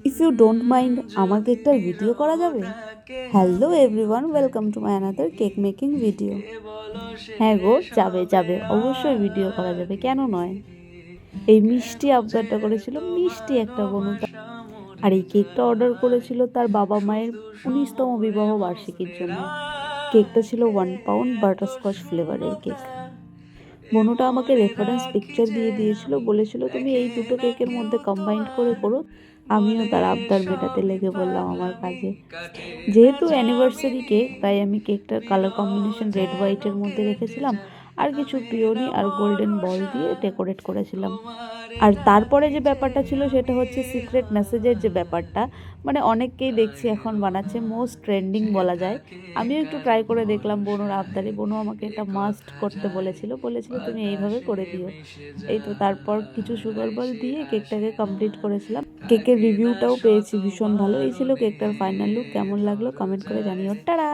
If you don't mind আমাকে একটা video করা যাবে? Hello everyone, welcome to my another cake making video. হ্যাঁ গো, যাবে যাবে, অবশ্যই ভিডিও করা যাবে, কেন নয়। এই মিষ্টি আবদারটা করেছিল, মিষ্টি একটা বোনু। আর এই কেকটা অর্ডার করেছিল তার বাবা মায়ের 19তম বিবাহ বার্ষিকীর জন্য। কেকটা ছিল 1 পাউন্ড বাটারস্কচ ফ্লেভারের কেক। বনুটা আমাকে রেফারেন্স পিকচার দিয়ে দিয়েছিল, বলেছিল তুমি এই দুটো কেকের মধ্যে কম্বাইন্ড করে করো। আমিও তার আবদার মেটাতে লেগে বললাম আমার কাজে। যেহেতু অ্যানিভার্সারি কেক, তাই আমি কেকটার কালার কম্বিনেশন রেড হোয়াইটের মধ্যে রেখেছিলাম, আর কিছু পিওনি আর গোল্ডেন বল দিয়ে ডেকোরেট করেছিলাম। আর তারপরে যে ব্যাপারটা ছিল সেটা হচ্ছে সিক্রেট মেসেজের যে ব্যাপারটা, মানে অনেককেই দেখছি এখন বানাচ্ছে, মোস্ট ট্রেন্ডিং বলা যায়। আমিও একটু ট্রাই করে দেখলাম বনুর আবদারে। বনু আমাকে এটা মাস্ট করতে বলেছিল, তুমি এইভাবে করে দিও। এই তো তারপর কিছু সুগার বল দিয়ে কেকটাকে কমপ্লিট করেছিলাম। কেকের রিভিউটাও পেয়েছি ভীষণ ভালো। এই ছিল কেকটার ফাইনাল লুক। কেমন লাগলো কমেন্ট করে জানিও। টাটা।